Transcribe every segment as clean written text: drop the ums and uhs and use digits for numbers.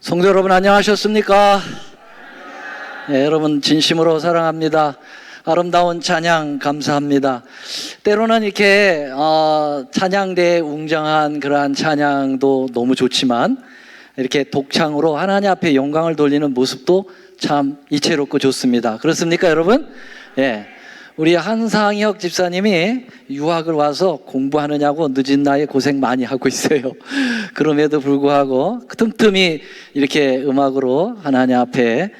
성도 여러분 안녕하셨습니까? 네, 여러분 진심으로 사랑합니다. 아름다운 찬양 감사합니다. 때로는 이렇게 찬양대에 웅장한 그러한 찬양도 너무 좋지만 이렇게 독창으로 하나님 앞에 영광을 돌리는 모습도 참 이채롭고 좋습니다. 그렇습니까 여러분? 예. 우리 한상혁 집사님이 유학을 와서 공부하느냐고 늦은 나이에 고생 많이 하고 있어요. 그럼에도 불구하고 틈틈이 이렇게 음악으로 하나님 앞에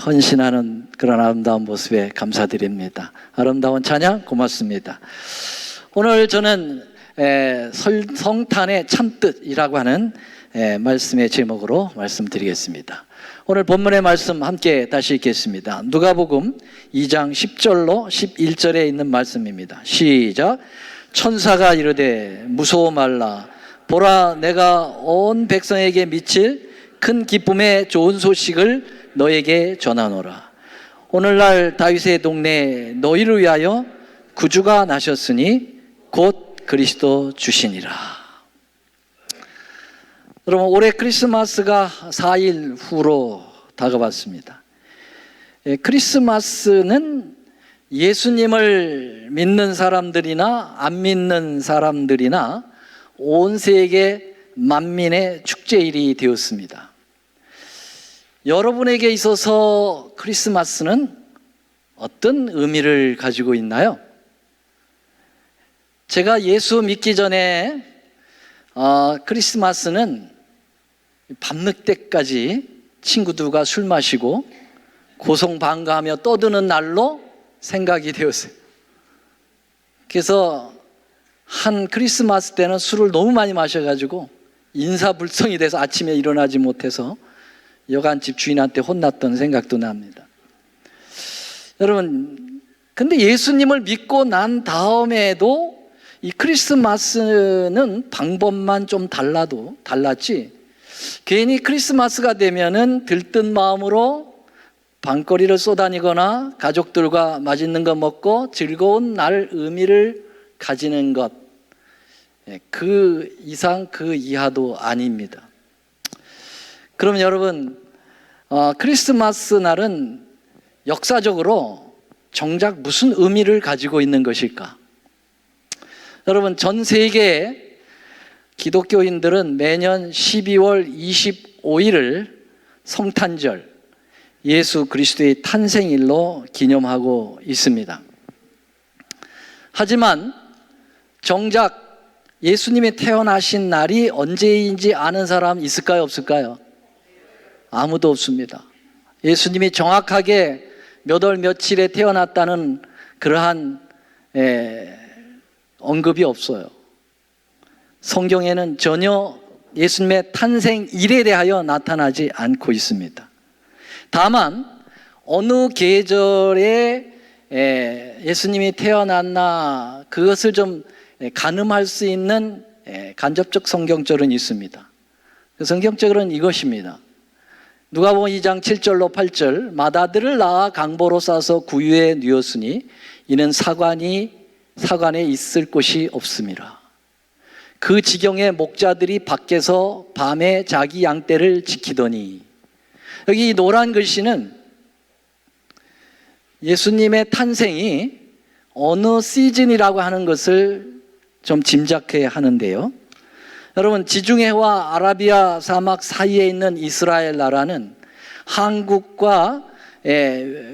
헌신하는 그런 아름다운 모습에 감사드립니다. 아름다운 찬양 고맙습니다. 오늘 저는 성탄의 참뜻이라고 하는 말씀의 제목으로 말씀드리겠습니다. 오늘 본문의 말씀 함께 다시 읽겠습니다. 누가복음 2장 10절로 11절에 있는 말씀입니다. 시작. 천사가 이르되 무서워 말라. 보라, 내가 온 백성에게 미칠 큰 기쁨의 좋은 소식을 너에게 전하노라. 오늘날 다윗의 동네에 너희를 위하여 구주가 나셨으니 곧 그리스도 주시니라. 여러분, 올해 크리스마스가 4일 후로 다가왔습니다. 크리스마스는 예수님을 믿는 사람들이나 안 믿는 사람들이나 온 세계 만민의 축제일이 되었습니다. 여러분에게 있어서 크리스마스는 어떤 의미를 가지고 있나요? 제가 예수 믿기 전에 크리스마스는 밤늦게까지 친구들과 술 마시고 고성방가하며 떠드는 날로 생각이 되었어요. 그래서 한 크리스마스 때는 술을 너무 많이 마셔가지고 인사불성이 돼서 아침에 일어나지 못해서 여간집 주인한테 혼났던 생각도 납니다. 여러분, 근데 예수님을 믿고 난 다음에도 이 크리스마스는 방법만 좀 달랐지, 괜히 크리스마스가 되면은 들뜬 마음으로 밤거리를 쏘다니거나 가족들과 맛있는 거 먹고 즐거운 날 의미를 가지는 것, 그 이상 그 이하도 아닙니다. 그럼 여러분, 크리스마스 날은 역사적으로 정작 무슨 의미를 가지고 있는 것일까? 여러분, 전 세계에 기독교인들은 매년 12월 25일을 성탄절, 예수 그리스도의 탄생일로 기념하고 있습니다. 하지만 정작 예수님이 태어나신 날이 언제인지 아는 사람 있을까요, 없을까요? 아무도 없습니다. 예수님이 정확하게 몇 월 며칠에 태어났다는 그러한 언급이 없어요. 성경에는 전혀 예수님의 탄생일에 대하여 나타나지 않고 있습니다. 다만 어느 계절에 예수님이 태어났나 그것을 좀 가늠할 수 있는 간접적 성경절은 있습니다. 그 성경절은 이것입니다. 누가복음 2장 7절로 8절. 맏아들을 낳아 강보로 싸서 구유에 누웠으니 이는 사관에 있을 곳이 없음이라. 그 지경에 목자들이 밖에서 밤에 자기 양떼를 지키더니. 여기 이 노란 글씨는 예수님의 탄생이 어느 시즌이라고 하는 것을 좀 짐작해야 하는데요. 여러분, 지중해와 아라비아 사막 사이에 있는 이스라엘 나라는 한국과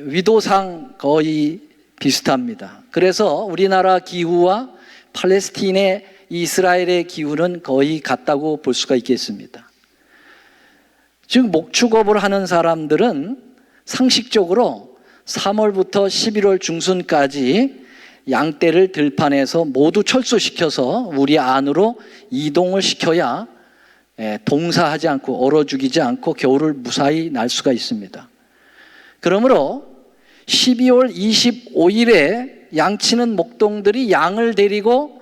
위도상 거의 비슷합니다. 그래서 우리나라 기후와 팔레스틴의 이스라엘의 기후는 거의 같다고 볼 수가 있겠습니다. 즉 목축업을 하는 사람들은 상식적으로 3월부터 11월 중순까지 양떼를 들판에서 모두 철수시켜서 우리 안으로 이동을 시켜야 동사하지 않고 얼어 죽이지 않고 겨울을 무사히 날 수가 있습니다. 그러므로 12월 25일에 양치는 목동들이 양을 데리고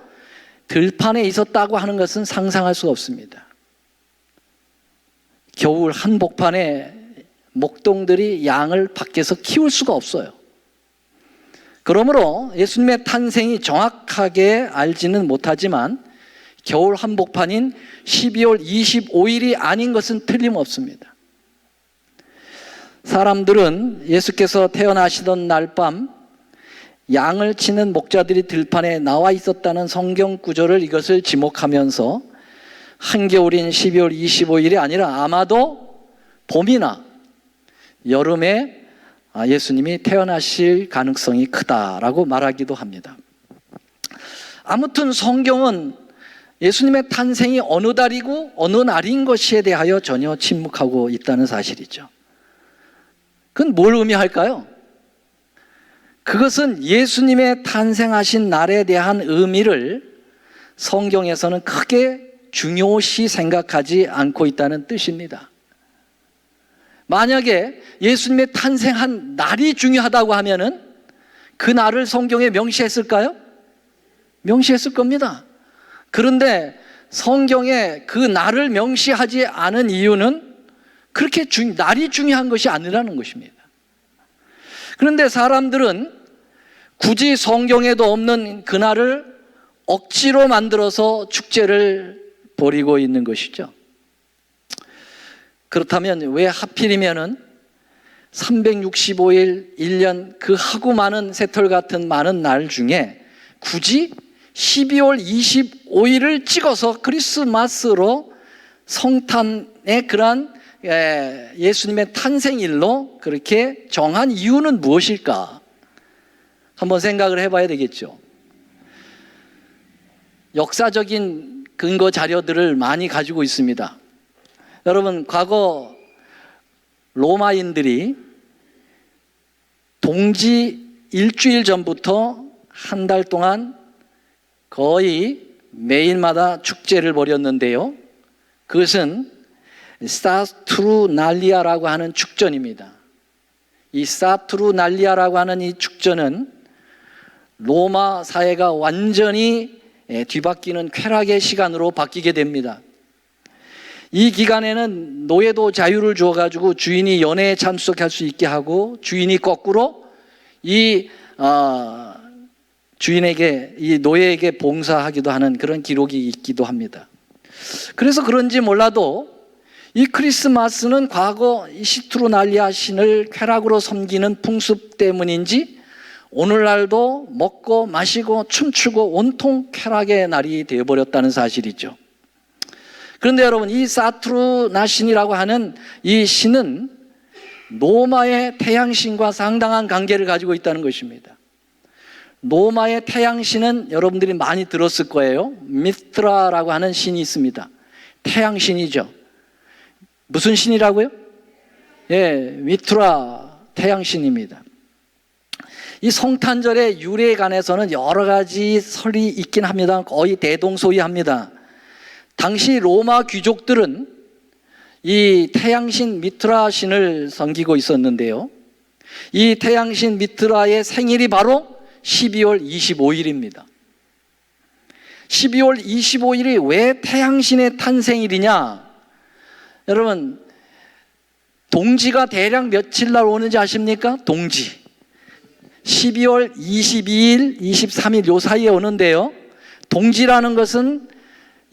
들판에 있었다고 하는 것은 상상할 수가 없습니다. 겨울 한복판에 목동들이 양을 밖에서 키울 수가 없어요. 그러므로 예수님의 탄생이 정확하게 알지는 못하지만 겨울 한복판인 12월 25일이 아닌 것은 틀림없습니다. 사람들은 예수께서 태어나시던 날 밤 양을 치는 목자들이 들판에 나와 있었다는 성경 구절을 이것을 지목하면서 한겨울인 12월 25일이 아니라 아마도 봄이나 여름에 예수님이 태어나실 가능성이 크다라고 말하기도 합니다. 아무튼 성경은 예수님의 탄생이 어느 달이고 어느 날인 것에 대하여 전혀 침묵하고 있다는 사실이죠. 그건 뭘 의미할까요? 그것은 예수님의 탄생하신 날에 대한 의미를 성경에서는 크게 중요시 생각하지 않고 있다는 뜻입니다. 만약에 예수님의 탄생한 날이 중요하다고 하면은 그 날을 성경에 명시했을까요? 명시했을 겁니다. 그런데 성경에 그 날을 명시하지 않은 이유는 그렇게 날이 중요한 것이 아니라는 것입니다. 그런데 사람들은 굳이 성경에도 없는 그날을 억지로 만들어서 축제를 벌이고 있는 것이죠. 그렇다면 왜 하필이면은 365일 1년 그 하고 많은 새털 같은 많은 날 중에 굳이 12월 25일을 찍어서 크리스마스로 성탄의 그러한 예수님의 탄생일로 그렇게 정한 이유는 무엇일까? 한번 생각을 해봐야 되겠죠. 역사적인 근거 자료들을 많이 가지고 있습니다. 여러분, 과거 로마인들이 동지 일주일 전부터 한 달 동안 거의 매일마다 축제를 벌였는데요. 그것은 사투르날리아라고 하는 축전입니다. 이 사투르날리아라고 하는 이 축전은 로마 사회가 완전히 뒤바뀌는 쾌락의 시간으로 바뀌게 됩니다. 이 기간에는 노예도 자유를 주어가지고 주인이 연애에 참석할 수 있게 하고 주인이 거꾸로 주인에게, 이 노예에게 봉사하기도 하는 그런 기록이 있기도 합니다. 그래서 그런지 몰라도 이 크리스마스는 과거 시투르날리아 신을 쾌락으로 섬기는 풍습 때문인지 오늘날도 먹고 마시고 춤추고 온통 쾌락의 날이 되어버렸다는 사실이죠. 그런데 여러분, 이 사투르나 신이라고 하는 이 신은 로마의 태양신과 상당한 관계를 가지고 있다는 것입니다. 로마의 태양신은 여러분들이 많이 들었을 거예요. 미트라라고 하는 신이 있습니다. 태양신이죠. 무슨 신이라고요? 미트라 태양신입니다. 이 성탄절의 유래에 관해서는 여러 가지 설이 있긴 합니다. 거의 대동소이합니다. 당시 로마 귀족들은 이 태양신 미트라 신을 섬기고 있었는데요. 이 태양신 미트라의 생일이 바로 12월 25일입니다. 12월 25일이 왜 태양신의 탄생일이냐? 여러분, 동지가 대략 며칠 날 오는지 아십니까? 동지 12월 22일, 23일 요 사이에 오는데요. 동지라는 것은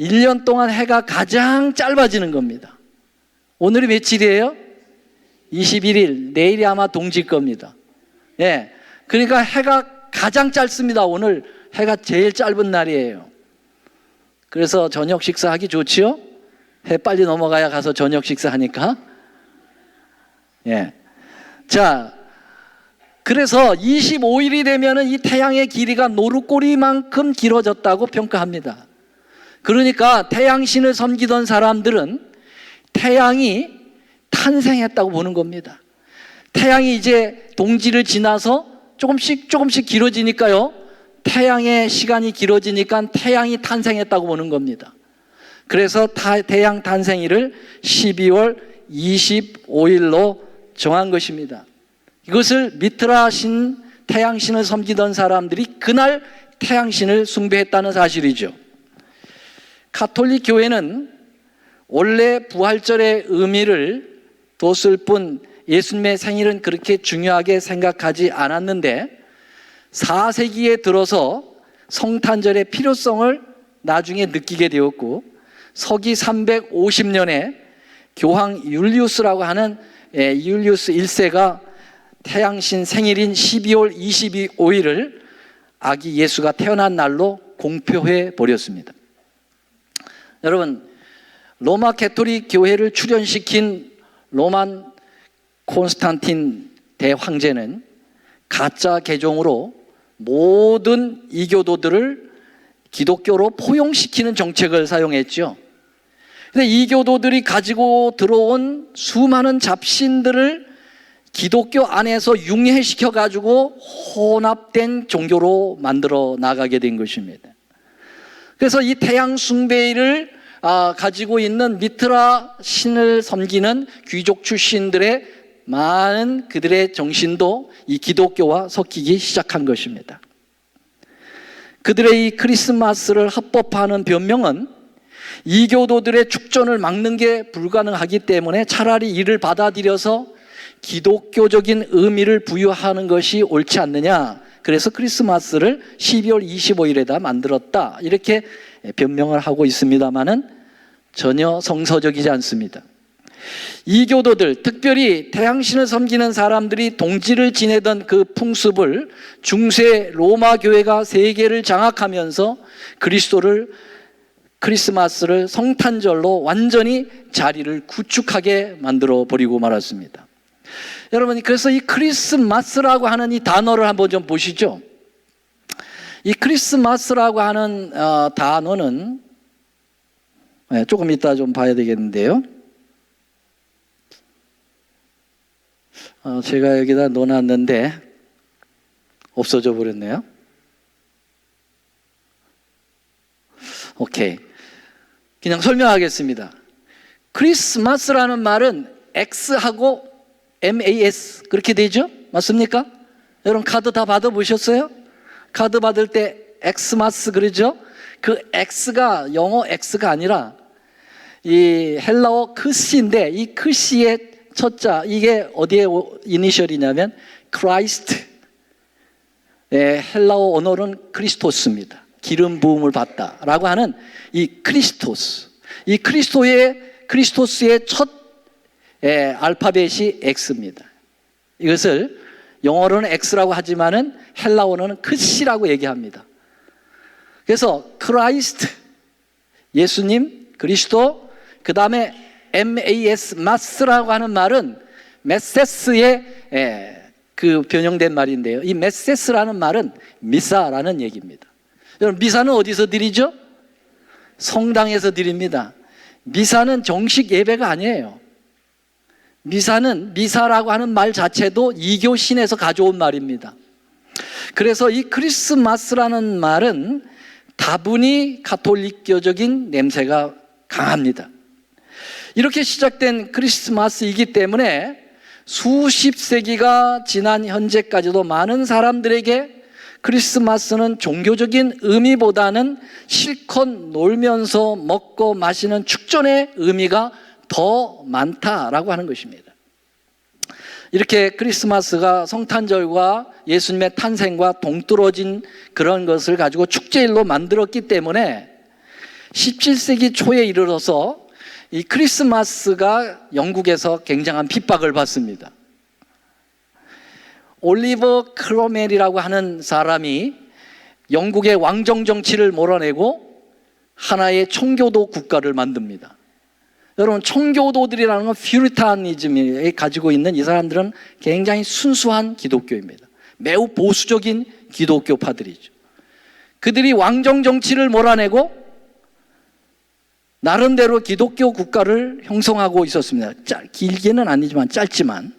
1년 동안 해가 가장 짧아지는 겁니다. 오늘이 며칠이에요? 21일, 내일이 아마 동지일 겁니다. 그러니까 해가 가장 짧습니다. 오늘 해가 제일 짧은 날이에요. 그래서 저녁 식사하기 좋지요? 해 빨리 넘어가야 가서 저녁 식사하니까. 자, 그래서 25일이 되면은 이 태양의 길이가 노루꼬리만큼 길어졌다고 평가합니다. 그러니까 태양신을 섬기던 사람들은 태양이 탄생했다고 보는 겁니다. 태양이 이제 동지를 지나서 조금씩 길어지니까요. 태양의 시간이 길어지니까 태양이 탄생했다고 보는 겁니다. 그래서 태양 탄생일을 12월 25일로 정한 것입니다. 이것을 미트라 신, 태양신을 섬기던 사람들이 그날 태양신을 숭배했다는 사실이죠. 가톨릭 교회는 원래 부활절의 의미를 뒀을 뿐 예수님의 생일은 그렇게 중요하게 생각하지 않았는데 4세기에 들어서 성탄절의 필요성을 나중에 느끼게 되었고, 서기 350년에 교황 율리우스라고 하는 율리우스 1세가 태양신 생일인 12월 25일을 아기 예수가 태어난 날로 공표해 버렸습니다. 여러분, 로마 가톨릭 교회를 출현시킨 로만 콘스탄틴 대황제는 가짜 개종으로 모든 이교도들을 기독교로 포용시키는 정책을 사용했죠. 근데 이교도들이 가지고 들어온 수많은 잡신들을 기독교 안에서 융해시켜 가지고 혼합된 종교로 만들어 나가게 된 것입니다. 그래서 이 태양 숭배를 가지고 있는 미트라 신을 섬기는 귀족 출신들의 많은 그들의 정신도 이 기독교와 섞이기 시작한 것입니다. 그들의 이 크리스마스를 합법화하는 변명은 이교도들의 축전을 막는 게 불가능하기 때문에 차라리 이를 받아들여서 기독교적인 의미를 부여하는 것이 옳지 않느냐, 그래서 크리스마스를 12월 25일에다 만들었다, 이렇게 변명을 하고 있습니다만은 전혀 성서적이지 않습니다. 이교도들, 특별히 태양신을 섬기는 사람들이 동지를 지내던 그 풍습을 중세 로마 교회가 세계를 장악하면서 크리스마스를 성탄절로 완전히 자리를 구축하게 만들어 버리고 말았습니다. 여러분, 그래서 이 크리스마스라고 하는 이 단어를 한번 좀 보시죠. 이 크리스마스라고 하는 단어는 조금 이따 좀 봐야 되겠는데요. 제가 여기다 넣어놨는데 없어져 버렸네요. 오케이, 그냥 설명하겠습니다. 크리스마스라는 말은 X하고 MAS 그렇게 되죠? 맞습니까? 여러분 카드 다 받아보셨어요? 카드 받을 때 엑스마스 그러죠? 그 X가 영어 X가 아니라 이 헬라어 크시인데, 이 크시의 첫자, 이게 어디에 이니셜이냐면 크라이스트, 헬라어 언어는 크리스토스입니다. 기름 부음을 받다라고 하는 이 크리스토스, 이 크리스토스의 첫 알파벳이 X입니다. 이것을 영어로는 X라고 하지만은 헬라어로는 크시라고 얘기합니다. 그래서 크라이스트, 예수님, 그리스도, 그 다음에 MAS, 마스라고 하는 말은 메세스의 그 변형된 말인데요. 이 메세스라는 말은 미사라는 얘기입니다. 여러분, 미사는 어디서 드리죠? 성당에서 드립니다. 미사는 정식 예배가 아니에요. 미사라고 하는 말 자체도 이교신에서 가져온 말입니다. 그래서 이 크리스마스라는 말은 다분히 가톨릭교적인 냄새가 강합니다. 이렇게 시작된 크리스마스이기 때문에 수십 세기가 지난 현재까지도 많은 사람들에게 크리스마스는 종교적인 의미보다는 실컷 놀면서 먹고 마시는 축전의 의미가 더 많다라고 하는 것입니다. 이렇게 크리스마스가 성탄절과 예수님의 탄생과 동떨어진 그런 것을 가지고 축제일로 만들었기 때문에 17세기 초에 이르러서 이 크리스마스가 영국에서 굉장한 핍박을 받습니다. 올리버 크로멜이라고 하는 사람이 영국의 왕정 정치를 몰아내고 하나의 청교도 국가를 만듭니다. 여러분, 청교도들이라는 건 퓨리타니즘이 가지고 있는, 이 사람들은 굉장히 순수한 기독교입니다. 매우 보수적인 기독교파들이죠. 그들이 왕정 정치를 몰아내고 나름대로 기독교 국가를 형성하고 있었습니다. 길게는 아니지만 짧지만.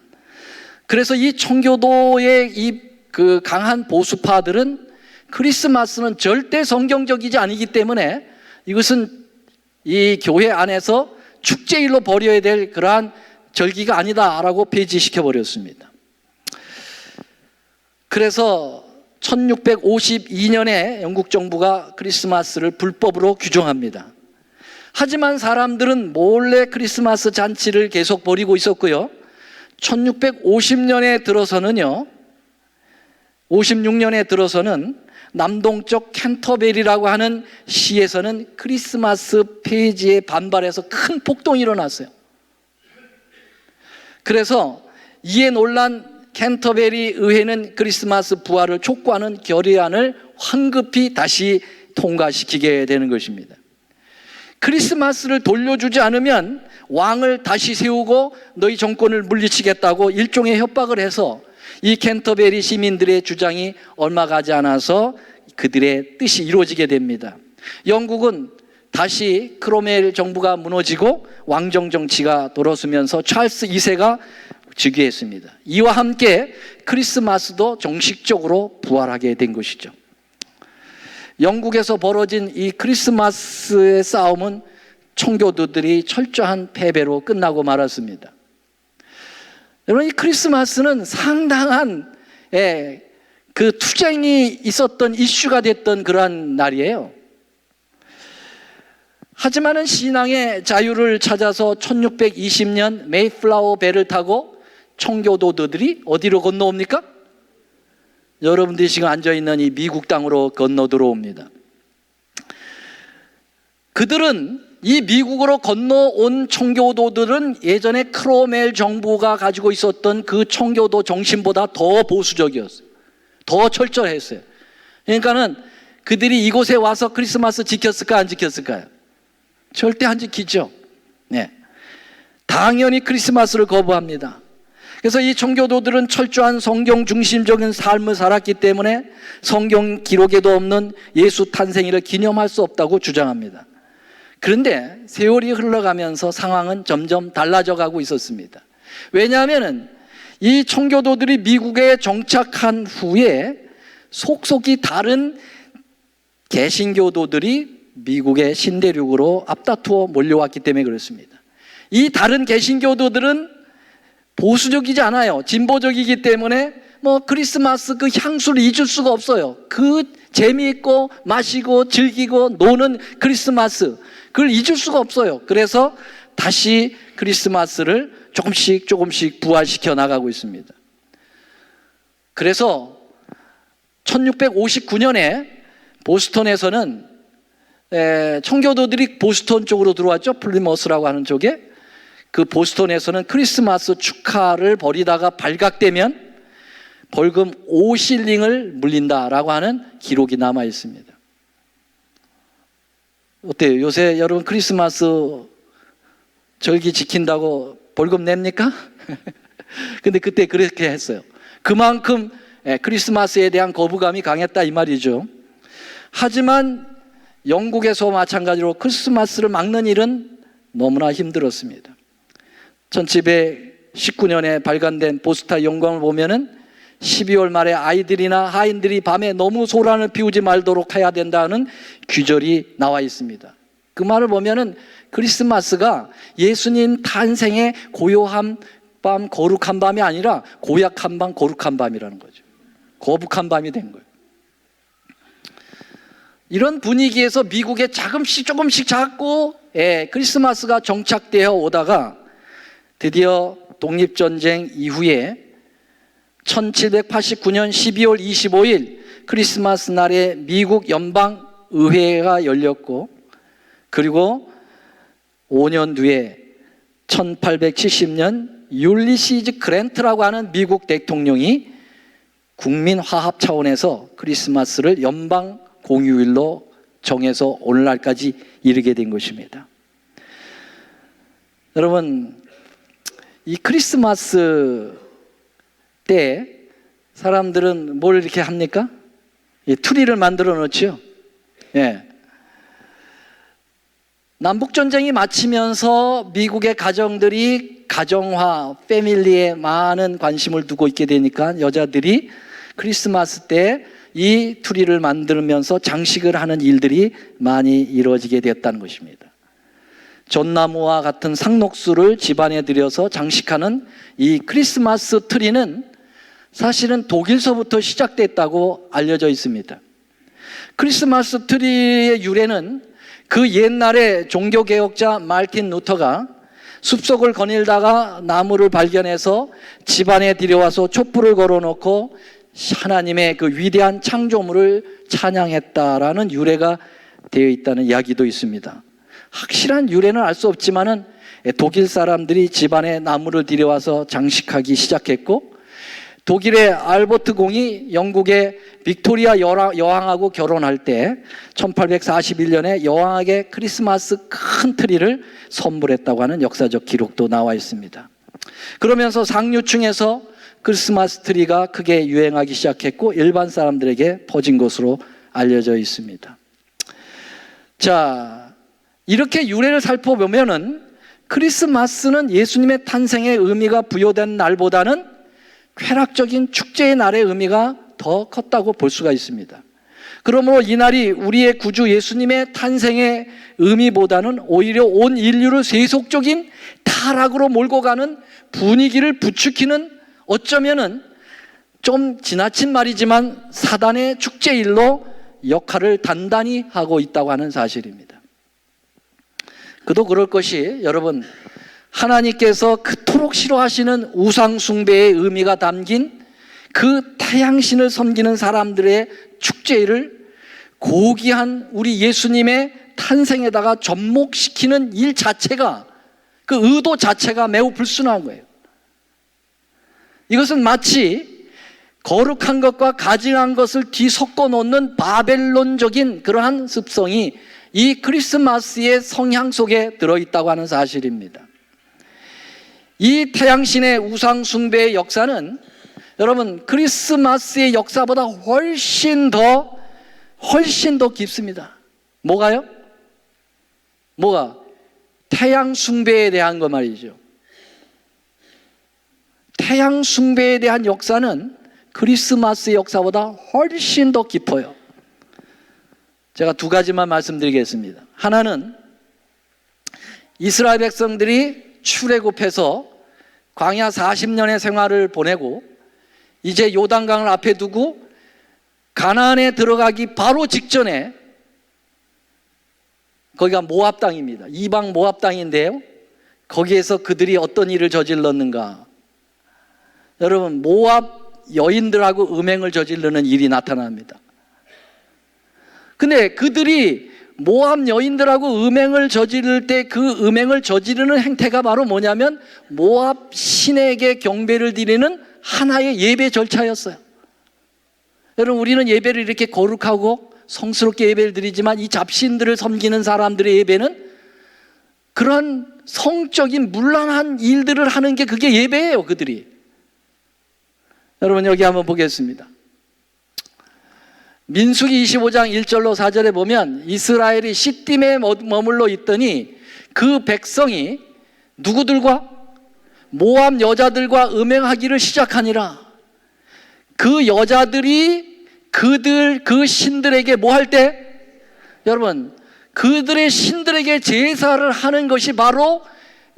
그래서 이 청교도의 그 강한 보수파들은 크리스마스는 절대 성경적이지 아니기 때문에 이것은 이 교회 안에서 축제일로 벌여야 될 그러한 절기가 아니다라고 폐지시켜 버렸습니다. 그래서 1652년에 영국 정부가 크리스마스를 불법으로 규정합니다. 하지만 사람들은 몰래 크리스마스 잔치를 계속 벌이고 있었고요. 1650년에 들어서는요, 56년에 들어서는 남동쪽 캔터베리라고 하는 시에서는 크리스마스 페이지에 반발해서 큰 폭동이 일어났어요. 그래서 이에 놀란 캔터베리 의회는 크리스마스 부활을 촉구하는 결의안을 황급히 다시 통과시키게 되는 것입니다. 크리스마스를 돌려주지 않으면 왕을 다시 세우고 너희 정권을 물리치겠다고 일종의 협박을 해서 이 캔터베리 시민들의 주장이 얼마 가지 않아서 그들의 뜻이 이루어지게 됩니다. 영국은 다시 크롬웰 정부가 무너지고 왕정 정치가 돌아서면서 찰스 2세가 즉위했습니다. 이와 함께 크리스마스도 정식적으로 부활하게 된 것이죠. 영국에서 벌어진 이 크리스마스의 싸움은 청교도들이 철저한 패배로 끝나고 말았습니다. 여러분, 이 크리스마스는 상당한 그 투쟁이 있었던, 이슈가 됐던 그러한 날이에요. 하지만은 신앙의 자유를 찾아서 1620년 메이플라워 배를 타고 청교도들이 어디로 건너옵니까? 여러분들이 지금 앉아있는 이 미국 땅으로 건너 들어옵니다. 그들은, 이 미국으로 건너온 청교도들은 예전에 크롬웰 정부가 가지고 있었던 그 청교도 정신보다 더 보수적이었어요. 더 철저했어요. 그러니까는 그들이 이곳에 와서 크리스마스 지켰을까, 안 지켰을까요? 절대 안 지키죠. 네. 당연히 크리스마스를 거부합니다. 그래서 이 청교도들은 철저한 성경 중심적인 삶을 살았기 때문에 성경 기록에도 없는 예수 탄생일을 기념할 수 없다고 주장합니다. 그런데 세월이 흘러가면서 상황은 점점 달라져 가고 있었습니다. 왜냐하면 이 청교도들이 미국에 정착한 후에 속속이 다른 개신교도들이 미국의 신대륙으로 앞다투어 몰려왔기 때문에 그렇습니다. 이 다른 개신교도들은 보수적이지 않아요. 진보적이기 때문에 크리스마스 그 향수를 잊을 수가 없어요. 그 재미있고 마시고 즐기고 노는 크리스마스, 그걸 잊을 수가 없어요. 그래서 다시 크리스마스를 조금씩 부활시켜 나가고 있습니다. 그래서 1659년에 보스턴에서는 청교도들이 보스턴 쪽으로 들어왔죠. 플리머스라고 하는 쪽에. 그 보스턴에서는 크리스마스 축하를 벌이다가 발각되면 벌금 5실링을 물린다라고 하는 기록이 남아 있습니다. 어때요? 요새 여러분 크리스마스 절기 지킨다고 벌금 냅니까? 근데 그때 그렇게 했어요. 그만큼 크리스마스에 대한 거부감이 강했다 이 말이죠. 하지만 영국에서 마찬가지로 크리스마스를 막는 일은 너무나 힘들었습니다. 1719년에 발간된 보스타 영광을 보면은 12월 말에 아이들이나 하인들이 밤에 너무 소란을 피우지 말도록 해야 된다는 규절이 나와 있습니다. 그 말을 보면은 크리스마스가 예수님 탄생의 고요한 밤, 거룩한 밤이 아니라 고약한 밤, 거룩한 밤이라는 거죠. 거북한 밤이 된 거예요. 이런 분위기에서 미국에 조금씩 자꾸 크리스마스가 정착되어 오다가 드디어 독립전쟁 이후에 1789년 12월 25일 크리스마스 날에 미국 연방의회가 열렸고, 그리고 5년 뒤에 1870년 율리시즈 그랜트라고 하는 미국 대통령이 국민화합 차원에서 크리스마스를 연방 공휴일로 정해서 오늘날까지 이르게 된 것입니다. 여러분, 이 크리스마스 때 사람들은 뭘 이렇게 합니까? 트리를 만들어 놓죠. 남북전쟁이 마치면서 미국의 가정들이 가정화, 패밀리에 많은 관심을 두고 있게 되니까 여자들이 크리스마스 때 이 트리를 만들면서 장식을 하는 일들이 많이 이루어지게 되었다는 것입니다. 전나무와 같은 상록수를 집안에 들여서 장식하는 이 크리스마스 트리는 사실은 독일서부터 시작됐다고 알려져 있습니다. 크리스마스 트리의 유래는 그 옛날에 종교개혁자 마르틴 루터가 숲속을 거닐다가 나무를 발견해서 집안에 들여와서 촛불을 걸어놓고 하나님의 그 위대한 창조물을 찬양했다라는 유래가 되어 있다는 이야기도 있습니다. 확실한 유래는 알 수 없지만은 독일 사람들이 집안에 나무를 들여와서 장식하기 시작했고, 독일의 알버트 공이 영국의 빅토리아 여왕하고 결혼할 때 1841년에 여왕에게 크리스마스 큰 트리를 선물했다고 하는 역사적 기록도 나와 있습니다. 그러면서 상류층에서 크리스마스 트리가 크게 유행하기 시작했고 일반 사람들에게 퍼진 것으로 알려져 있습니다. 자, 이렇게 유래를 살펴보면은 크리스마스는 예수님의 탄생의 의미가 부여된 날보다는 쾌락적인 축제의 날의 의미가 더 컸다고 볼 수가 있습니다. 그러므로 이날이 우리의 구주 예수님의 탄생의 의미보다는 오히려 온 인류를 세속적인 타락으로 몰고 가는 분위기를 부추기는, 어쩌면은 좀 지나친 말이지만 사단의 축제일로 역할을 단단히 하고 있다고 하는 사실입니다. 그도 그럴 것이, 여러분, 하나님께서 그토록 싫어하시는 우상숭배의 의미가 담긴 그 태양신을 섬기는 사람들의 축제를 고귀한 우리 예수님의 탄생에다가 접목시키는 일 자체가, 그 의도 자체가 매우 불순한 거예요. 이것은 마치 거룩한 것과 가증한 것을 뒤섞어 놓는 바벨론적인 그러한 습성이 이 크리스마스의 성향 속에 들어있다고 하는 사실입니다. 이 태양신의 우상 숭배의 역사는 여러분 크리스마스의 역사보다 훨씬 더 깊습니다. 뭐가요? 뭐가? 태양 숭배에 대한 거 말이죠. 태양 숭배에 대한 역사는 크리스마스의 역사보다 훨씬 더 깊어요. 제가 두 가지만 말씀드리겠습니다. 하나는 이스라엘 백성들이 출애굽해서 광야 40년의 생활을 보내고 이제 요단강을 앞에 두고 가나안에 들어가기 바로 직전에, 거기가 모압 땅입니다. 이방 모압 땅인데요, 거기에서 그들이 어떤 일을 저질렀는가? 여러분, 모압 여인들하고 음행을 저지르는 일이 나타납니다. 근데 그들이 모압 여인들하고 음행을 저지를 때 그 음행을 저지르는 행태가 바로 뭐냐면 모압 신에게 경배를 드리는 하나의 예배 절차였어요. 여러분, 우리는 예배를 이렇게 거룩하고 성스럽게 예배를 드리지만 이 잡신들을 섬기는 사람들의 예배는 그런 성적인 문란한 일들을 하는 게 그게 예배예요, 그들이. 여러분, 여기 한번 보겠습니다. 민수기 25장 1절로 4절에 보면 이스라엘이 시딤에 머물러 있더니 그 백성이 누구들과? 모압 여자들과 음행하기를 시작하니라. 그 여자들이 그 신들에게 뭐 할 때? 여러분, 그들의 신들에게 제사를 하는 것이 바로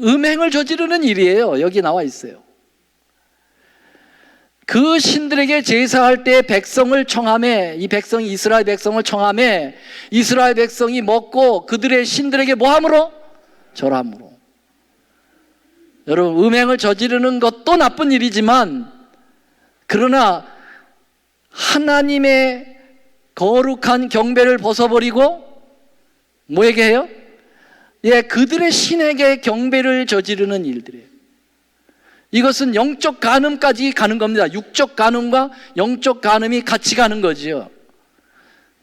음행을 저지르는 일이에요. 여기 나와 있어요. 그 신들에게 제사할 때 백성을 청함에, 이 백성이 이스라엘 백성을 청함에 이스라엘 백성이 먹고 그들의 신들에게 뭐함으로? 절함으로. 여러분, 음행을 저지르는 것도 나쁜 일이지만 그러나 하나님의 거룩한 경배를 벗어버리고 뭐에게 해요? 그들의 신에게 경배를 저지르는 일들이에요. 이것은 영적 간음까지 가는 겁니다. 육적 간음과 영적 간음이 같이 가는 거지요.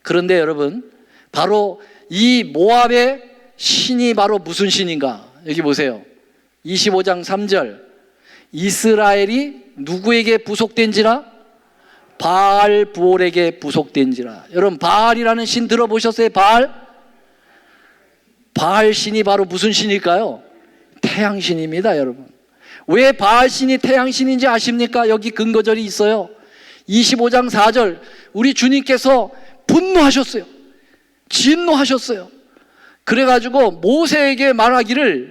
그런데 여러분, 바로 이 모압의 신이 바로 무슨 신인가? 여기 보세요. 25장 3절. 이스라엘이 누구에게 부속된지라? 바알 부올에게 부속된지라. 여러분, 바알이라는 신 들어보셨어요? 바알 신이 바로 무슨 신일까요? 태양신입니다, 여러분. 왜 바알신이 태양신인지 아십니까? 여기 근거절이 있어요. 25장 4절, 우리 주님께서 분노하셨어요. 진노하셨어요. 그래가지고 모세에게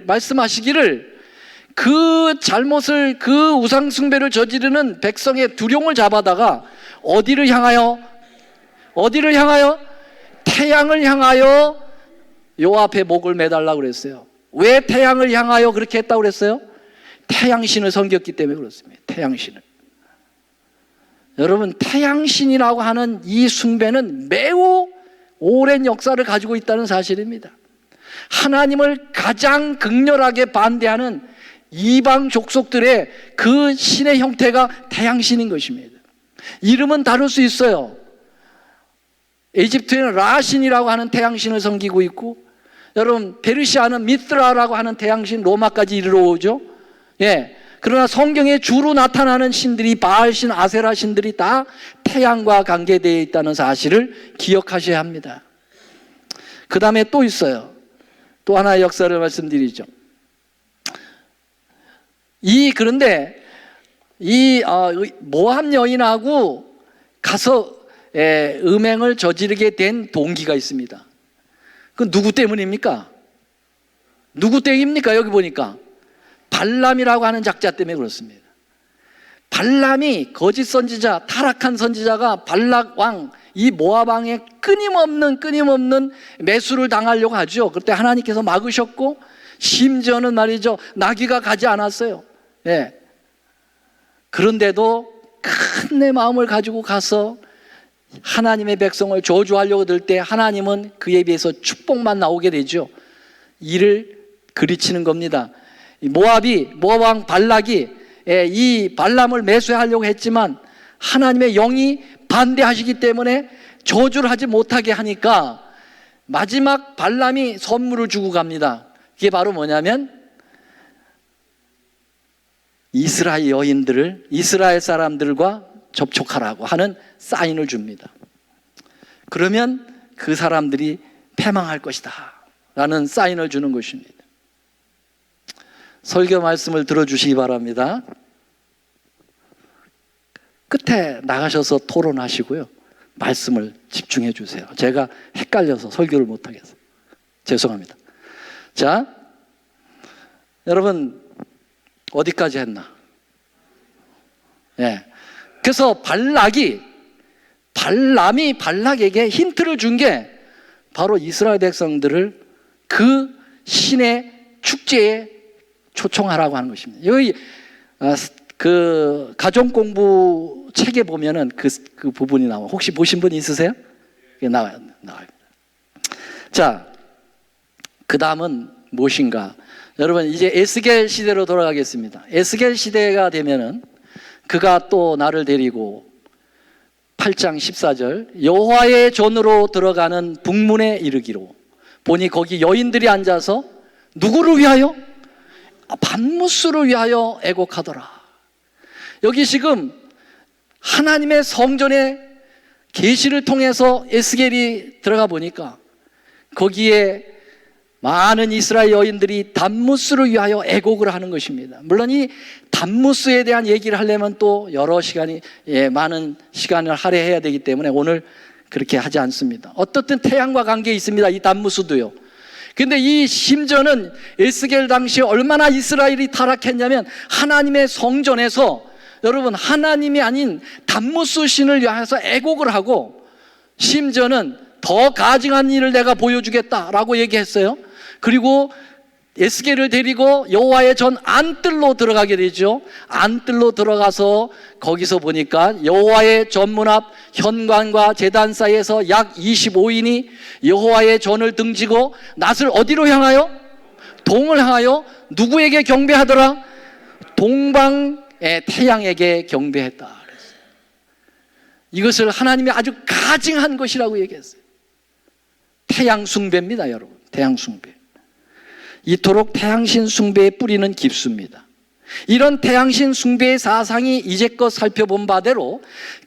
말씀하시기를 그 잘못을, 그 우상숭배를 저지르는 백성의 두룡을 잡아다가 어디를 향하여? 태양을 향하여 요 앞에 목을 매달라고 그랬어요. 왜 태양을 향하여 그렇게 했다고 그랬어요? 태양신을 섬겼기 때문에 그렇습니다. 태양신을. 여러분, 태양신이라고 하는 이 숭배는 매우 오랜 역사를 가지고 있다는 사실입니다. 하나님을 가장 극렬하게 반대하는 이방 족속들의 그 신의 형태가 태양신인 것입니다. 이름은 다를 수 있어요. 에집트에는 라신이라고 하는 태양신을 섬기고 있고, 여러분 페르시아는 미트라라고 하는 태양신, 로마까지 이르러 오죠. 예. 그러나 성경에 주로 나타나는 신들이, 바알신, 아세라 신들이 다 태양과 관계되어 있다는 사실을 기억하셔야 합니다. 그 다음에 또 있어요. 또 하나의 역사를 말씀드리죠. 그런데 모함 여인하고 가서 음행을 저지르게 된 동기가 있습니다. 그 누구 때문입니까? 누구 때문입니까? 여기 보니까 발람이라고 하는 작자 때문에 그렇습니다. 발람이 거짓 선지자, 타락한 선지자가 발락 왕, 이 모압 왕의 끊임없는 매수를 당하려고 하죠. 그때 하나님께서 막으셨고, 심지어는 말이죠, 나귀가 가지 않았어요. 예. 그런데도 큰 내 마음을 가지고 가서 하나님의 백성을 저주하려고 들 때 하나님은 그에 비해서 축복만 나오게 되죠. 이를 그리치는 겁니다. 모압 왕 발락이 이 발람을 매수하려고 했지만 하나님의 영이 반대하시기 때문에 저주를 하지 못하게 하니까 마지막 발람이 선물을 주고 갑니다. 그게 바로 뭐냐면 이스라엘 여인들을 이스라엘 사람들과 접촉하라고 하는 사인을 줍니다. 그러면 그 사람들이 패망할 것이다 라는 사인을 주는 것입니다. 설교 말씀을 들어주시기 바랍니다. 끝에 나가셔서 토론하시고요, 말씀을 집중해 주세요. 제가 헷갈려서 설교를 못하겠어요. 죄송합니다. 자, 여러분 어디까지 했나? 예. 그래서 발람이 발락에게 힌트를 준 게 바로 이스라엘 백성들을 그 신의 축제에 초청하라고 하는 것입니다. 여기 그 가정 공부 책에 보면은 그 부분이 나와. 혹시 보신 분 있으세요? 나와요. 자, 그 다음은 무엇인가? 여러분 이제 에스겔 시대로 돌아가겠습니다. 에스겔 시대가 되면은 그가 또 나를 데리고 8장 14절 여호와의 전으로 들어가는 북문에 이르기로 보니 거기 여인들이 앉아서 누구를 위하여? 밤무스를 위하여 애곡하더라. 여기 지금 하나님의 성전의 계시를 통해서 에스겔이 들어가 보니까 거기에 많은 이스라엘 여인들이 담무스를 위하여 애곡을 하는 것입니다. 물론 이 담무스에 대한 얘기를 하려면 또 여러 시간이 많은 시간을 할애해야 되기 때문에 오늘 그렇게 하지 않습니다. 어떻든 태양과 관계 있습니다. 이 담무스도요. 근데 이 심지어는 에스겔 당시에 얼마나 이스라엘이 타락했냐면 하나님의 성전에서 여러분 하나님이 아닌 담무스 신을 위해서 애곡을 하고 심지어는 더 가증한 일을 내가 보여주겠다라고 얘기했어요. 그리고 에스겔을 데리고 여호와의 전 안뜰로 들어가게 되죠. 안뜰로 들어가서 거기서 보니까 여호와의 전문 앞 현관과 제단 사이에서 약 25인이 여호와의 전을 등지고 낫을 어디로 향하여? 동을 향하여 누구에게 경배하더라? 동방의 태양에게 경배했다 그랬어요. 이것을 하나님이 아주 가증한 것이라고 얘기했어요. 태양 숭배입니다, 여러분. 태양 숭배. 이토록 태양신 숭배의 뿌리는 깊습니다. 이런 태양신 숭배의 사상이 이제껏 살펴본 바대로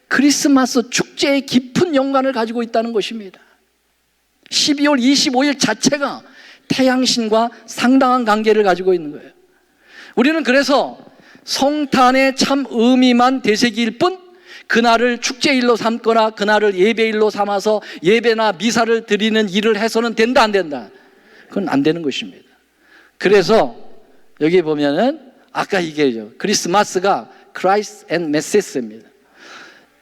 크리스마스 축제의 깊은 연관을 가지고 있다는 것입니다. 12월 25일 자체가 태양신과 상당한 관계를 가지고 있는 거예요. 우리는 그래서 성탄의 참 의미만 되새길 뿐 그날을 축제일로 삼거나 그날을 예배일로 삼아서 예배나 미사를 드리는 일을 해서는 된다 안 된다? 그건 안 되는 것입니다. 그래서 여기 보면은 아까 얘기했죠. 크리스마스가 Christ and Messes입니다.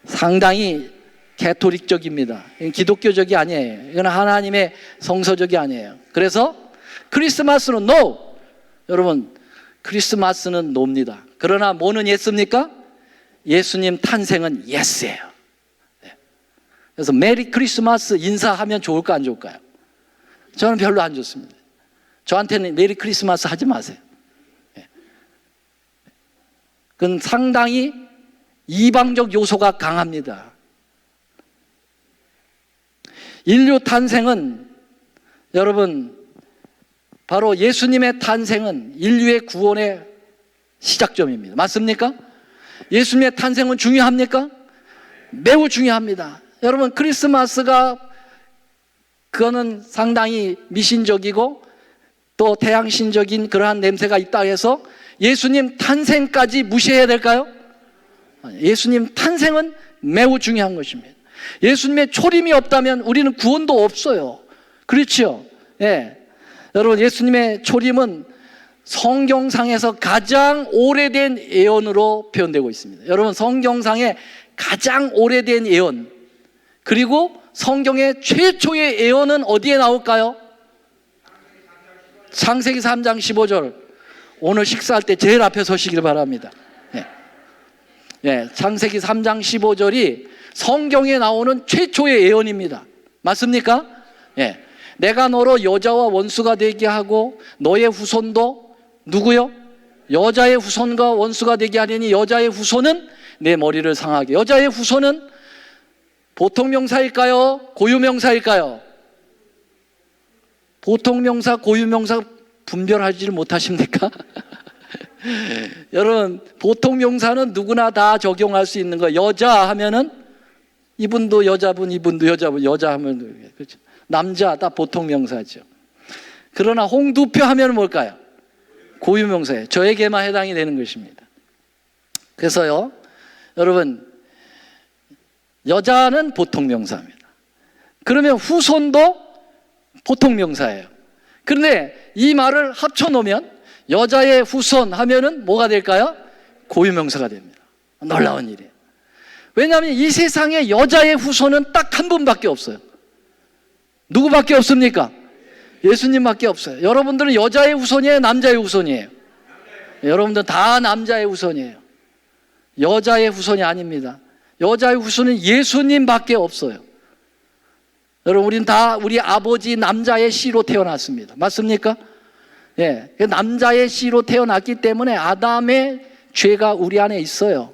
상당히 개토릭적입니다. 기독교적이 아니에요. 이건 하나님의 성서적이 아니에요. 그래서 크리스마스는 no. 여러분 크리스마스는 노입니다. 그러나 뭐는 예스입니까? 예수님 탄생은 예스예요. 그래서 메리 크리스마스 인사하면 좋을까 안 좋을까요? 저는 별로 안 좋습니다. 저한테는 메리 크리스마스 하지 마세요. 그건 상당히 이방적 요소가 강합니다. 인류 탄생은, 여러분, 바로 예수님의 탄생은 인류의 구원의 시작점입니다. 맞습니까? 예수님의 탄생은 중요합니까? 매우 중요합니다. 여러분, 크리스마스가 그거는 상당히 미신적이고 또 태양신적인 그러한 냄새가 있다 해서 예수님 탄생까지 무시해야 될까요? 예수님 탄생은 매우 중요한 것입니다. 예수님의 초림이 없다면 우리는 구원도 없어요. 그렇죠? 예. 여러분, 예수님의 초림은 성경상에서 가장 오래된 예언으로 표현되고 있습니다. 여러분, 성경상에 가장 오래된 예언, 그리고 성경의 최초의 예언은 어디에 나올까요? 창세기 3장 15절. 오늘 식사할 때 제일 앞에 서시길 바랍니다. 창세기 3장 15절이 성경에 나오는 최초의 예언입니다. 맞습니까? 내가 너로 여자와 원수가 되게 하고 너의 후손도 누구요? 여자의 후손과 원수가 되게 하려니 여자의 후손은 내 머리를 상하게. 여자의 후손은 보통 명사일까요? 고유 명사일까요? 보통 명사, 고유 명사 분별하지를 못하십니까? 여러분, 보통 명사는 누구나 다 적용할 수 있는 거예요. 여자 하면은 이분도 여자분, 이분도 여자분, 여자 하면 그렇죠. 남자 다 보통 명사죠. 그러나 홍두표 하면 뭘까요? 고유 명사예요. 저에게만 해당이 되는 것입니다. 그래서요, 여러분, 여자는 보통 명사입니다. 그러면 후손도 보통 명사예요. 그런데 이 말을 합쳐놓으면 여자의 후손 하면은 뭐가 될까요? 고유 명사가 됩니다. 놀라운 일이에요. 왜냐하면 이 세상에 여자의 후손은 딱 한 분밖에 없어요. 누구밖에 없습니까? 예수님밖에 없어요. 여러분들은 여자의 후손이에요? 남자의 후손이에요? 여러분들은 다 남자의 후손이에요. 여자의 후손이 아닙니다. 여자의 후손은 예수님밖에 없어요. 여러분, 우리는 다 우리 아버지 남자의 씨로 태어났습니다. 맞습니까? 남자의 씨로 태어났기 때문에 아담의 죄가 우리 안에 있어요.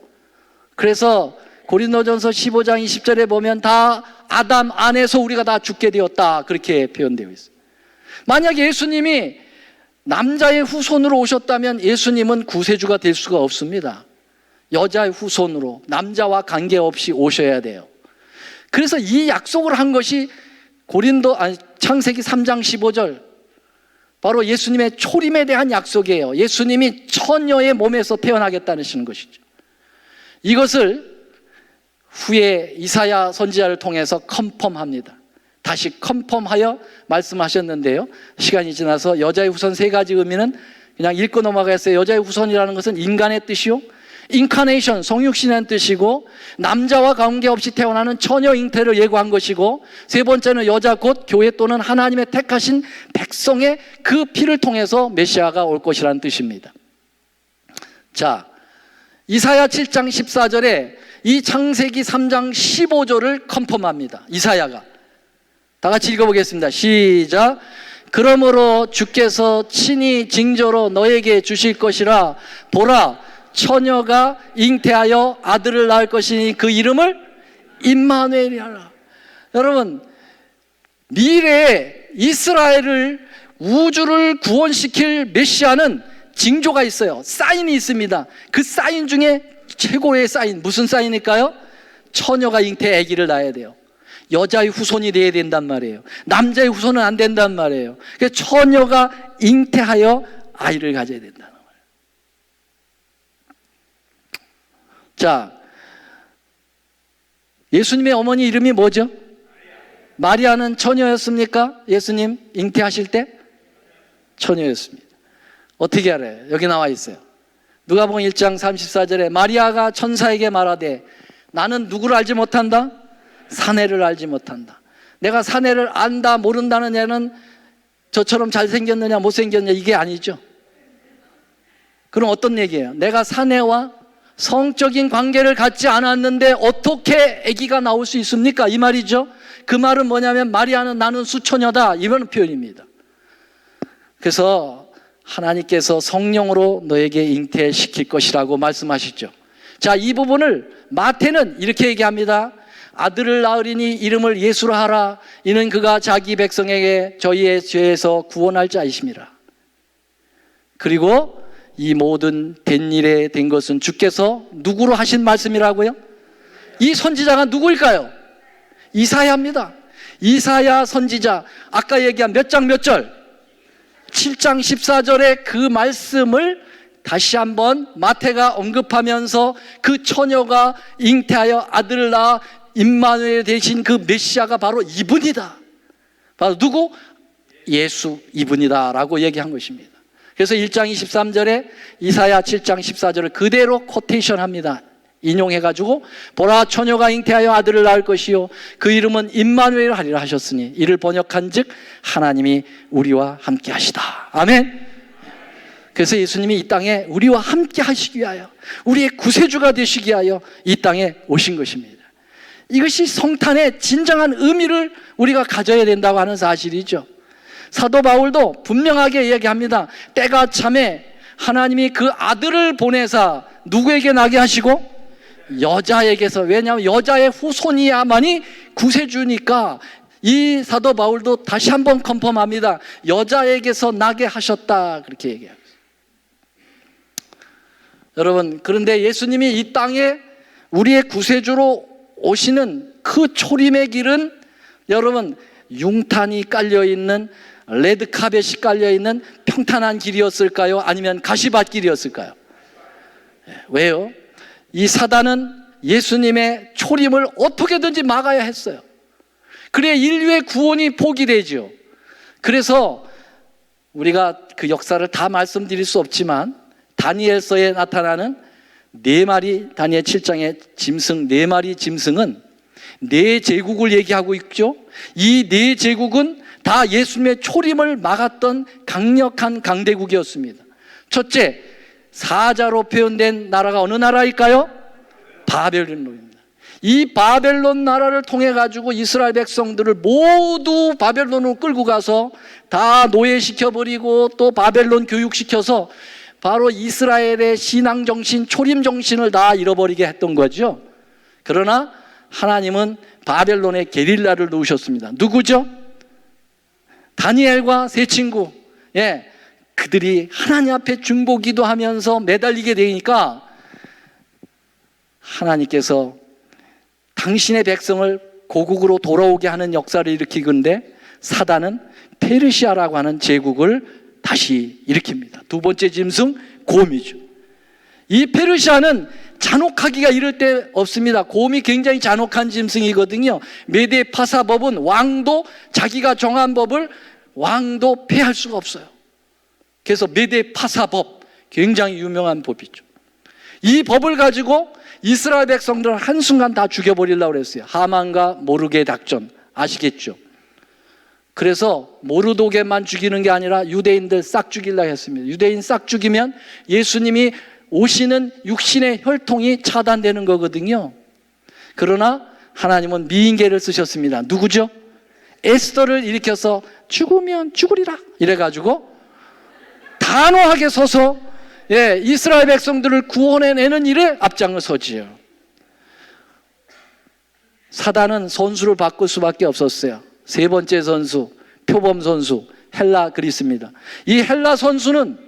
그래서 고린도전서 15장 20절에 보면 다 아담 안에서 우리가 다 죽게 되었다, 그렇게 표현되어 있어요. 만약 예수님이 남자의 후손으로 오셨다면 예수님은 구세주가 될 수가 없습니다. 여자의 후손으로 남자와 관계없이 오셔야 돼요. 그래서 이 약속을 한 것이 창세기 3장 15절, 바로 예수님의 초림에 대한 약속이에요. 예수님이 처녀의 몸에서 태어나겠다는 것이죠. 이것을 후에 이사야 선지자를 통해서 컨펌합니다. 다시 컨펌하여 말씀하셨는데요, 시간이 지나서 여자의 후손 세 가지 의미는 그냥 읽고 넘어가겠어요. 여자의 후손이라는 것은 인간의 뜻이요, 인카네이션, 성육신의 뜻이고, 남자와 관계없이 태어나는 처녀 잉태를 예고한 것이고, 세 번째는 여자 곧 교회 또는 하나님의 택하신 백성의 그 피를 통해서 메시아가 올 것이라는 뜻입니다. 자, 이사야 7장 14절에 이 창세기 3장 15절을 컨펌합니다. 이사야가. 다 같이 읽어보겠습니다. 시작. 그러므로 주께서 친히 징조로 너에게 주실 것이라. 보라, 처녀가 잉태하여 아들을 낳을 것이니 그 이름을 임마누엘이 하라. 여러분, 미래에 이스라엘을, 우주를 구원시킬 메시아는 징조가 있어요. 사인이 있습니다. 그 사인 중에 최고의 사인, 무슨 사인일까요? 처녀가 잉태해 아기를 낳아야 돼요. 여자의 후손이 돼야 된단 말이에요. 남자의 후손은 안 된단 말이에요. 그래서 처녀가 잉태하여 아이를 가져야 된다는 거예요. 자, 예수님의 어머니 이름이 뭐죠? 마리아는 처녀였습니까? 예수님 잉태하실 때? 처녀였습니다. 어떻게 알아요? 여기 나와 있어요. 누가복음 1장 34절에 마리아가 천사에게 말하되 나는 누구를 알지 못한다? 사내를 알지 못한다. 내가 사내를 안다 모른다는 애는 저처럼 잘생겼느냐 못생겼느냐 이게 아니죠. 그럼 어떤 얘기예요? 내가 사내와 성적인 관계를 갖지 않았는데 어떻게 아기가 나올 수 있습니까? 이 말이죠. 그 말은 뭐냐면 마리아는 나는 수처녀다, 이런 표현입니다. 그래서 하나님께서 성령으로 너에게 잉태시킬 것이라고 말씀하시죠. 자, 이 부분을 마태는 이렇게 얘기합니다. 아들을 낳으리니 이름을 예수로 하라. 이는 그가 자기 백성에게 저희의 죄에서 구원할 자이심이라. 그리고 이 모든 된 일에 된 것은 주께서 누구로 하신 말씀이라고요? 이 선지자가 누구일까요? 이사야입니다. 이사야 선지자, 아까 얘기한 몇 장 몇 절? 7장 14절의 그 말씀을 다시 한번 마태가 언급하면서 그 처녀가 잉태하여 아들을 낳아 임마누엘 대신 그 메시아가 바로 이분이다. 바로 누구? 예수 이분이다 라고 얘기한 것입니다. 그래서 1장 23절에 이사야 7장 14절을 그대로 코테이션 합니다. 인용해가지고 보라 처녀가 잉태하여 아들을 낳을 것이요 그 이름은 임마누엘 하리라 하셨으니 이를 번역한 즉 하나님이 우리와 함께 하시다. 아멘. 그래서 예수님이 이 땅에 우리와 함께 하시기 위하여 우리의 구세주가 되시기 위하여 이 땅에 오신 것입니다. 이것이 성탄의 진정한 의미를 우리가 가져야 된다고 하는 사실이죠. 사도 바울도 분명하게 얘기합니다. 때가 참에 하나님이 그 아들을 보내사 누구에게 나게 하시고? 여자에게서. 왜냐하면 여자의 후손이야만이 구세주니까. 이 사도 바울도 다시 한번 컨펌합니다. 여자에게서 나게 하셨다, 그렇게 얘기합니다. 여러분, 그런데 예수님이 이 땅에 우리의 구세주로 오시는 그 초림의 길은 여러분 융탄이 깔려있는, 레드카펫이 깔려있는 평탄한 길이었을까요? 아니면 가시밭길이었을까요? 왜요? 이 사단은 예수님의 초림을 어떻게든지 막아야 했어요. 그래야 인류의 구원이 포기되죠. 그래서 우리가 그 역사를 다 말씀드릴 수 없지만 다니엘서에 나타나는 네 마리, 다니엘 7장의 짐승, 네 마리 짐승은 네 제국을 얘기하고 있죠. 이 네 제국은 다 예수님의 초림을 막았던 강력한 강대국이었습니다. 첫째, 사자로 표현된 나라가 어느 나라일까요? 바벨론입니다. 이 바벨론 나라를 통해 가지고 이스라엘 백성들을 모두 바벨론으로 끌고 가서 다 노예시켜버리고 또 바벨론 교육시켜서 바로 이스라엘의 신앙정신, 초림정신을 다 잃어버리게 했던 거죠. 그러나 하나님은 바벨론에 게릴라를 놓으셨습니다. 누구죠? 다니엘과 세 친구. 예, 그들이 하나님 앞에 중보기도 하면서 매달리게 되니까 하나님께서 당신의 백성을 고국으로 돌아오게 하는 역사를 일으키건데 사단은 페르시아라고 하는 제국을 다시 일으킵니다. 두 번째 짐승, 곰이죠. 이 페르시아는 잔혹하기가 이를 데 없습니다. 곰이 굉장히 잔혹한 짐승이거든요. 메데 파사법은 왕도 자기가 정한 법을 왕도 폐할 수가 없어요. 그래서 메데 파사법, 굉장히 유명한 법이죠. 이 법을 가지고 이스라엘 백성들을 한순간 다 죽여버리려고 그랬어요. 하만과 모르게 작전 아시겠죠? 그래서 모르도게만 죽이는 게 아니라 유대인들 싹 죽이려고 했습니다. 유대인 싹 죽이면 예수님이 오시는 육신의 혈통이 차단되는 거거든요. 그러나 하나님은 미인계를 쓰셨습니다. 누구죠? 에스더를 일으켜서 죽으면 죽으리라 이래가지고 단호하게 서서 이스라엘 백성들을 구원해내는 일에 앞장을 서지요. 사단은 선수를 바꿀 수밖에 없었어요. 세 번째 선수, 표범 선수, 헬라 그리스입니다. 이 헬라 선수는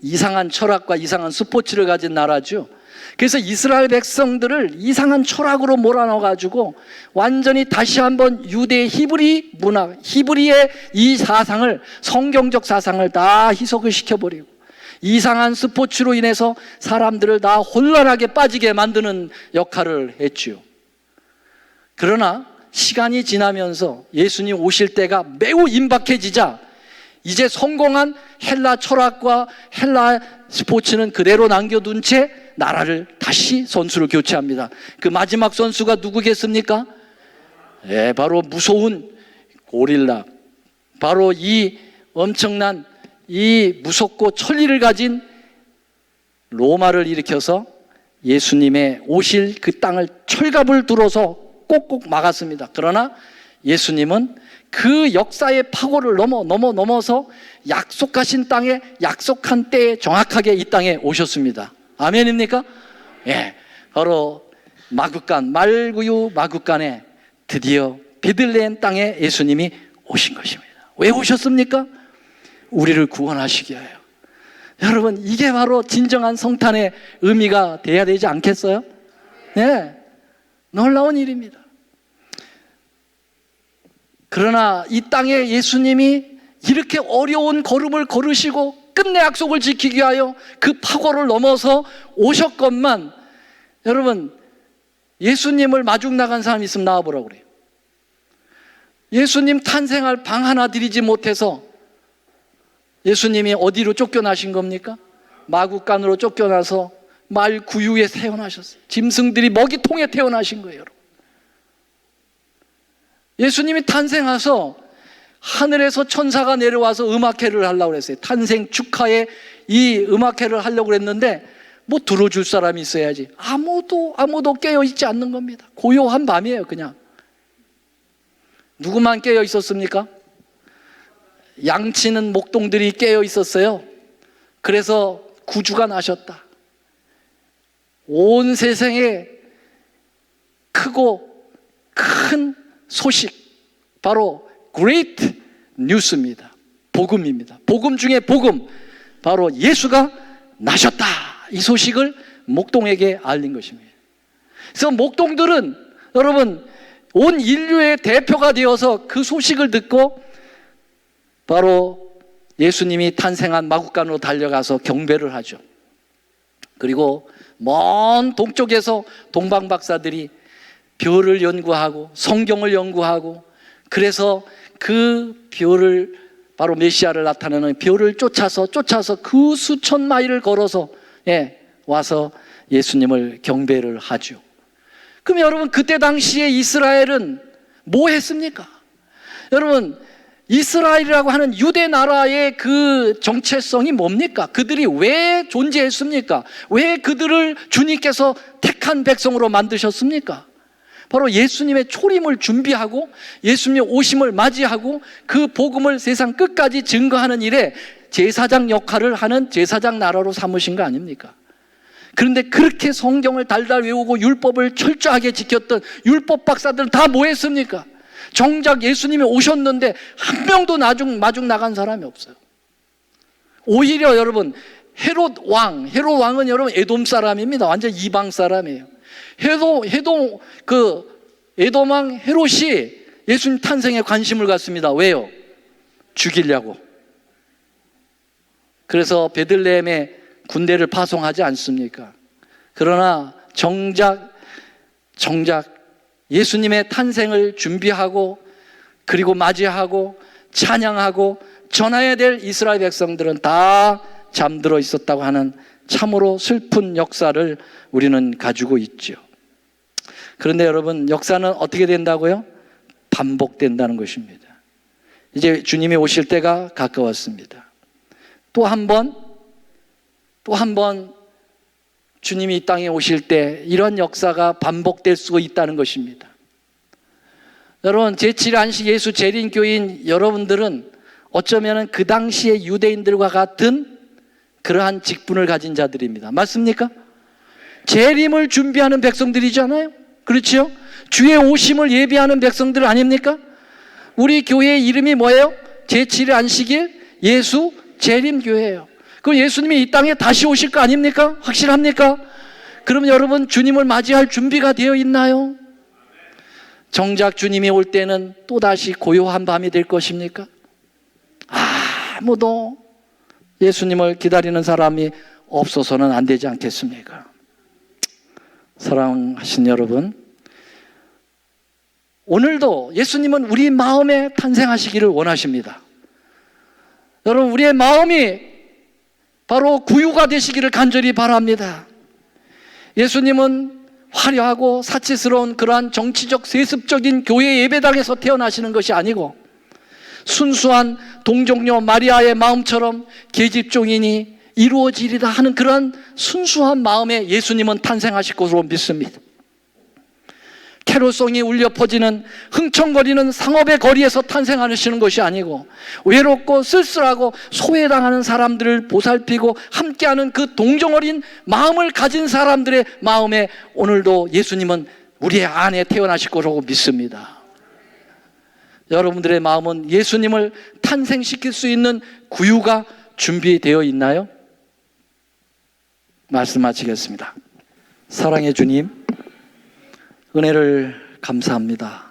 이상한 철학과 이상한 스포츠를 가진 나라죠. 그래서 이스라엘 백성들을 이상한 철학으로 몰아넣어가지고 완전히 다시 한번 유대 히브리 문화, 히브리의 이 사상을, 성경적 사상을 다 희석을 시켜버리고 이상한 스포츠로 인해서 사람들을 다 혼란하게 빠지게 만드는 역할을 했지요. 그러나 시간이 지나면서 예수님 오실 때가 매우 임박해지자 이제 성공한 헬라 철학과 헬라 스포츠는 그대로 남겨둔 채 나라를 다시 선수를 교체합니다. 그 마지막 선수가 누구겠습니까? 바로 무서운 고릴라, 바로 이 엄청난 이 무섭고 천리를 가진 로마를 일으켜서 예수님의 오실 그 땅을 철갑을 두어서 꼭꼭 막았습니다. 그러나 예수님은 그 역사의 파고를 넘어서 약속하신 땅에, 약속한 때에 정확하게 이 땅에 오셨습니다. 아멘입니까? 예, 바로 마굿간, 말구유 마굿간에 드디어 베들레헴 땅에 예수님이 오신 것입니다. 왜 오셨습니까? 우리를 구원하시기 위하여. 여러분, 이게 바로 진정한 성탄의 의미가 돼야 되지 않겠어요? 네, 놀라운 일입니다. 그러나 이 땅에 예수님이 이렇게 어려운 걸음을 걸으시고 끝내 약속을 지키기 위하여 그 파고를 넘어서 오셨건만, 여러분, 예수님을 마중 나간 사람이 있으면 나와보라고 그래요. 예수님 탄생할 방 하나 들이지 못해서 예수님이 어디로 쫓겨나신 겁니까? 마굿간으로 쫓겨나서 말 구유에 태어나셨어요. 짐승들이 먹이통에 태어나신 거예요, 여러분. 예수님이 탄생하셔서 하늘에서 천사가 내려와서 음악회를 하려고 그랬어요. 탄생 축하에 이 음악회를 하려고 그랬는데 뭐 들어줄 사람이 있어야지. 아무도 깨어있지 않는 겁니다. 고요한 밤이에요, 그냥. 누구만 깨어 있었습니까? 양치는 목동들이 깨어 있었어요. 그래서 구주가 나셨다. 온 세상에 크고 큰 소식, 바로 Great News입니다. 복음입니다. 복음 중에 복음, 바로 예수가 나셨다. 이 소식을 목동에게 알린 것입니다. 그래서 목동들은 여러분, 온 인류의 대표가 되어서 그 소식을 듣고 바로 예수님이 탄생한 마굿간으로 달려가서 경배를 하죠. 그리고 먼 동쪽에서 동방 박사들이 별을 연구하고 성경을 연구하고, 그래서 그 별을, 바로 메시아를 나타내는 별을 쫓아서 그 수천 마일을 걸어서 와서 예수님을 경배를 하죠. 그럼 여러분, 그때 당시에 이스라엘은 뭐 했습니까? 여러분, 이스라엘이라고 하는 유대 나라의 그 정체성이 뭡니까? 그들이 왜 존재했습니까? 왜 그들을 주님께서 택한 백성으로 만드셨습니까? 바로 예수님의 초림을 준비하고 예수님의 오심을 맞이하고 그 복음을 세상 끝까지 증거하는 일에 제사장 역할을 하는 제사장 나라로 삼으신 거 아닙니까? 그런데 그렇게 성경을 달달 외우고 율법을 철저하게 지켰던 율법 박사들은 다 뭐 했습니까? 정작 예수님이 오셨는데 한 명도 마중 나간 사람이 없어요. 오히려 여러분, 헤롯 왕은 여러분 에돔 사람입니다. 완전 이방 사람이에요. 에돔 왕 헤롯이 예수님 탄생에 관심을 갖습니다. 왜요? 죽이려고. 그래서 베들레헴에 군대를 파송하지 않습니까? 그러나 정작 예수님의 탄생을 준비하고 그리고 맞이하고 찬양하고 전해야 될 이스라엘 백성들은 다 잠들어 있었다고 하는 참으로 슬픈 역사를 우리는 가지고 있죠. 그런데 여러분, 역사는 어떻게 된다고요? 반복된다는 것입니다. 이제 주님이 오실 때가 가까웠습니다. 또 한 번 주님이 이 땅에 오실 때 이런 역사가 반복될 수 있다는 것입니다. 여러분, 제7일 안식 예수 재림교인 여러분들은 어쩌면 그 당시의 유대인들과 같은 그러한 직분을 가진 자들입니다. 맞습니까? 재림을 준비하는 백성들이잖아요. 그렇죠? 주의 오심을 예비하는 백성들 아닙니까? 우리 교회의 이름이 뭐예요? 제7일 안식일 예수 재림교회예요. 그럼 예수님이 이 땅에 다시 오실 거 아닙니까? 확실합니까? 그럼 여러분, 주님을 맞이할 준비가 되어 있나요? 정작 주님이 올 때는 또다시 고요한 밤이 될 것입니까? 아무도 예수님을 기다리는 사람이 없어서는 안 되지 않겠습니까? 사랑하신 여러분, 오늘도 예수님은 우리 마음에 탄생하시기를 원하십니다. 여러분, 우리의 마음이 바로 구유가 되시기를 간절히 바랍니다. 예수님은 화려하고 사치스러운 그러한 정치적 세습적인 교회 예배당에서 태어나시는 것이 아니고 순수한 동정녀 마리아의 마음처럼 계집종인이 이루어지리다 하는 그런 순수한 마음에 예수님은 탄생하실 것으로 믿습니다. 캐롤송이 울려 퍼지는 흥청거리는 상업의 거리에서 탄생하시는 것이 아니고 외롭고 쓸쓸하고 소외당하는 사람들을 보살피고 함께하는 그 동정어린 마음을 가진 사람들의 마음에 오늘도 예수님은 우리의 안에 태어나실 거라고 믿습니다. 여러분들의 마음은 예수님을 탄생시킬 수 있는 구유가 준비되어 있나요? 말씀 마치겠습니다. 사랑의 주님, 은혜를 감사합니다.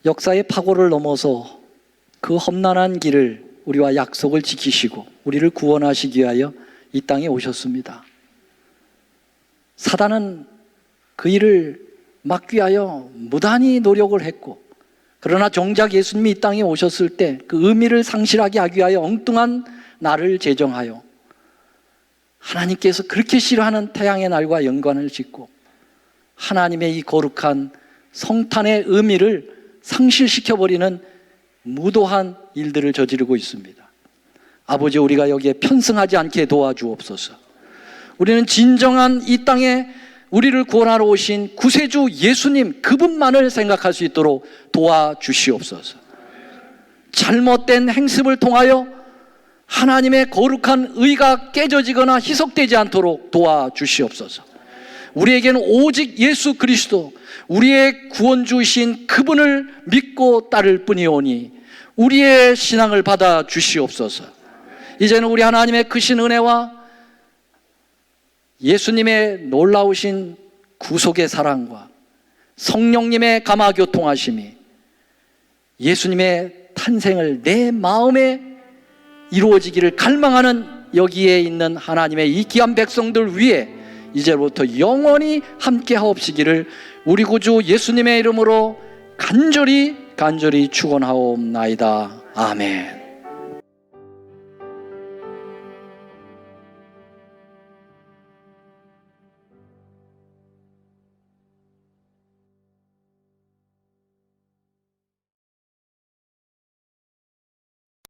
역사의 파고를 넘어서 그 험난한 길을 우리와 약속을 지키시고 우리를 구원하시기 위하여 이 땅에 오셨습니다. 사단은 그 일을 막기 위하여 무단히 노력을 했고, 그러나 정작 예수님이 이 땅에 오셨을 때 그 의미를 상실하게 하기 위하여 엉뚱한 날을 제정하여 하나님께서 그렇게 싫어하는 태양의 날과 연관을 짓고 하나님의 이 거룩한 성탄의 의미를 상실시켜버리는 무도한 일들을 저지르고 있습니다. 아버지, 우리가 여기에 편승하지 않게 도와주옵소서. 우리는 진정한 이 땅에 우리를 구원하러 오신 구세주 예수님, 그분만을 생각할 수 있도록 도와주시옵소서. 잘못된 행습을 통하여 하나님의 거룩한 의가 깨져지거나 희석되지 않도록 도와주시옵소서. 우리에게는 오직 예수 그리스도, 우리의 구원주이신 그분을 믿고 따를 뿐이오니 우리의 신앙을 받아 주시옵소서. 이제는 우리 하나님의 크신 은혜와 예수님의 놀라우신 구속의 사랑과 성령님의 감화교통하심이 예수님의 탄생을 내 마음에 이루어지기를 갈망하는 여기에 있는 하나님의 이 귀한 백성들 위에 이제부터 영원히 함께 하옵시기를 우리 구주 예수님의 이름으로 간절히 축원하옵나이다. 아멘.